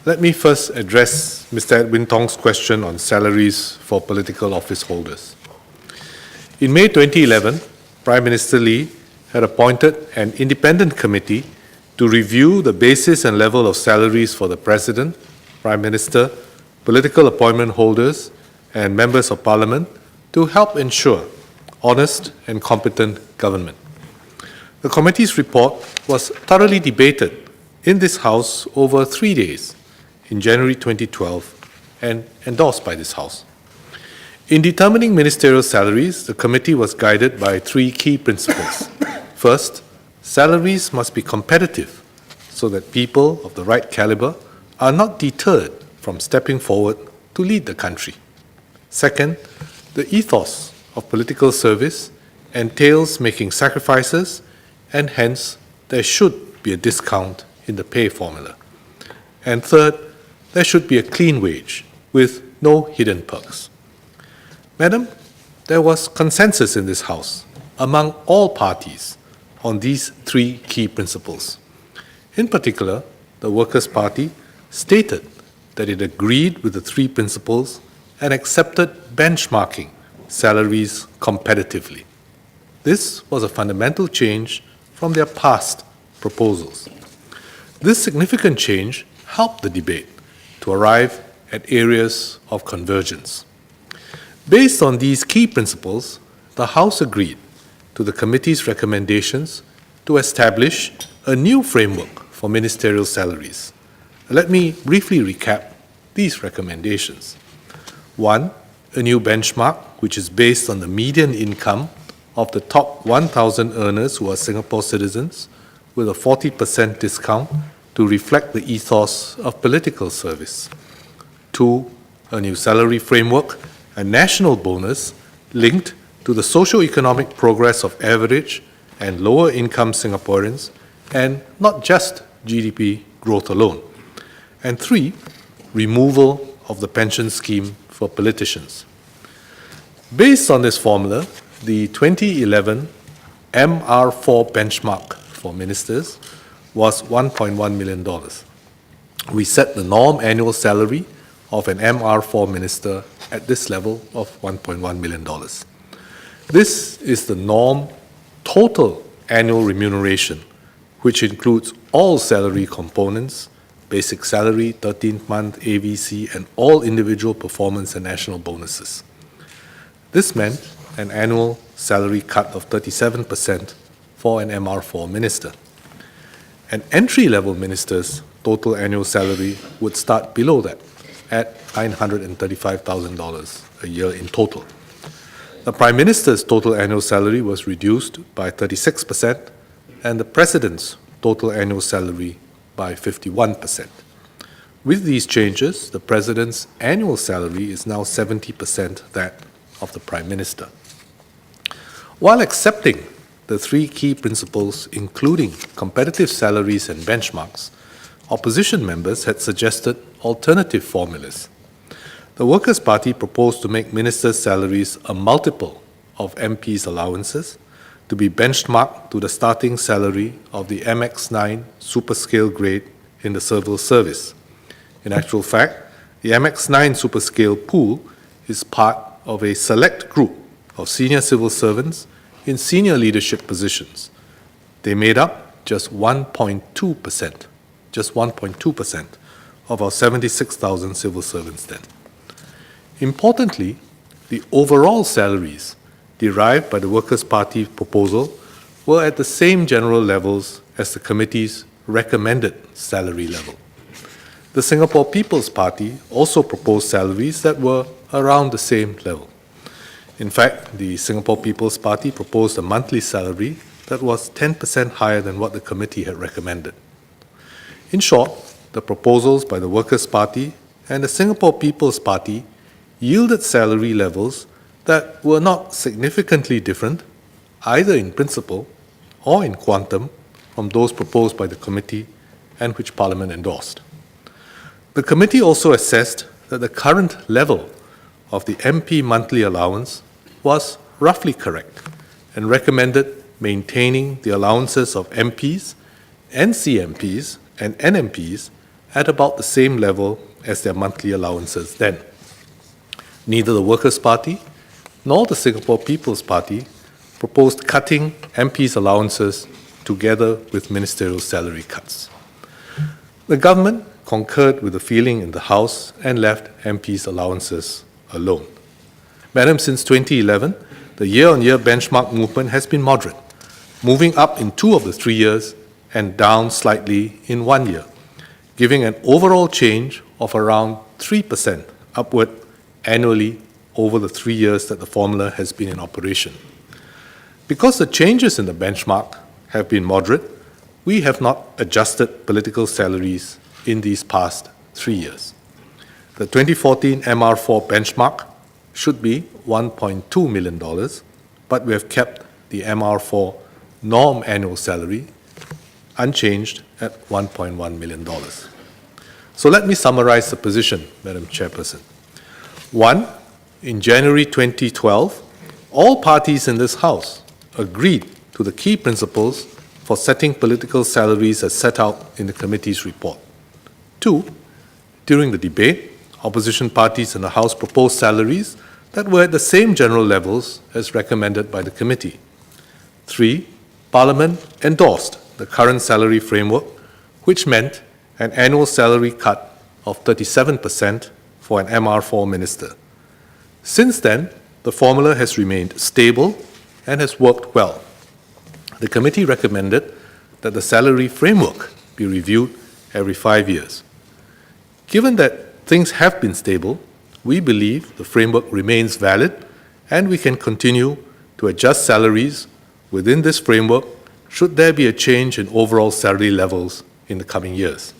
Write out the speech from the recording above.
Let me first address Mr. Edwin Tong's question on salaries for political office holders. In May 2011, Prime Minister Lee had appointed an independent committee to review the basis and level of salaries for the President, Prime Minister, political appointment holders, and members of Parliament to help ensure honest and competent government. The committee's report was thoroughly debated in this House over 3 days in January 2012 and endorsed by this House. In determining ministerial salaries, the committee was guided by 3 key principles. First, salaries must be competitive so that people of the right caliber are not deterred from stepping forward to lead the country. Second, the ethos of political service entails making sacrifices, and hence there should be a discount in the pay formula. And third, there should be a clean wage with no hidden perks. Madam, there was consensus in this House among all parties on these 3 key principles. In particular, the Workers' Party stated that it agreed with the 3 principles and accepted benchmarking salaries competitively. This was a fundamental change from their past proposals. This significant change helped the debate to arrive at areas of convergence. Based on these key principles, the House agreed to the committee's recommendations to establish a new framework for ministerial salaries. Let me briefly recap these recommendations. 1, a new benchmark which is based on the median income of the top 1,000 earners who are Singapore citizens, with a 40% discount to reflect the ethos of political service. 2, a new salary framework, a national bonus linked to the socio-economic progress of average and lower income Singaporeans, and not just GDP growth alone. And 3, removal of the pension scheme for politicians. Based on this formula, the 2011 MR4 benchmark for ministers was $1.1 million. We set the norm annual salary of an MR4 minister at this level of $1.1 million. This is the norm total annual remuneration, which includes all salary components, basic salary, 13th month, AVC, and all individual performance and national bonuses. This meant an annual salary cut of 37% for an MR4 minister. An entry-level minister's total annual salary would start below that, at $935,000 a year in total. The Prime Minister's total annual salary was reduced by 36%, and the President's total annual salary by 51%. With these changes, the President's annual salary is now 70% that of the Prime Minister. While accepting the 3 key principles, including competitive salaries and benchmarks, opposition members had suggested alternative formulas. The Workers' Party proposed to make ministers' salaries a multiple of MPs' allowances, to be benchmarked to the starting salary of the MX9 superscale grade in the civil service. In actual fact, the MX9 superscale pool is part of a select group of senior civil servants in senior leadership positions. They made up just 1.2% of our 76,000 civil servants then. Importantly, the overall salaries derived by the Workers' Party proposal were at the same general levels as the committee's recommended salary level. The Singapore People's Party also proposed salaries that were around the same level. In fact, the Singapore People's Party proposed a monthly salary that was 10% higher than what the committee had recommended. In short, the proposals by the Workers' Party and the Singapore People's Party yielded salary levels that were not significantly different, either in principle or in quantum, from those proposed by the committee and which Parliament endorsed. The committee also assessed that the current level of the MP monthly allowance was roughly correct and recommended maintaining the allowances of MPs, NCMPs, and NMPs at about the same level as their monthly allowances then. Neither the Workers' Party nor the Singapore People's Party proposed cutting MPs' allowances together with ministerial salary cuts. The government concurred with the feeling in the House and left MPs' allowances alone. Madam, since 2011, the year-on-year benchmark movement has been moderate, moving up in 2 of the 3 years and down slightly in 1 year, giving an overall change of around 3% upward annually over the 3 years that the formula has been in operation. Because the changes in the benchmark have been moderate, we have not adjusted political salaries in these past 3 years. The 2014 MR4 benchmark should be $1.2 million, but we have kept the MR4 norm annual salary unchanged at $1.1 million. So let me summarize the position, Madam Chairperson. 1, in January 2012, all parties in this House agreed to the key principles for setting political salaries as set out in the committee's report. 2, during the debate, opposition parties in the House proposed salaries that were at the same general levels as recommended by the committee. 3, Parliament endorsed the current salary framework, which meant an annual salary cut of 37% for an MR4 minister. Since then, the formula has remained stable and has worked well. The committee recommended that the salary framework be reviewed every 5 years. Given that things have been stable, we believe the framework remains valid and we can continue to adjust salaries within this framework should there be a change in overall salary levels in the coming years.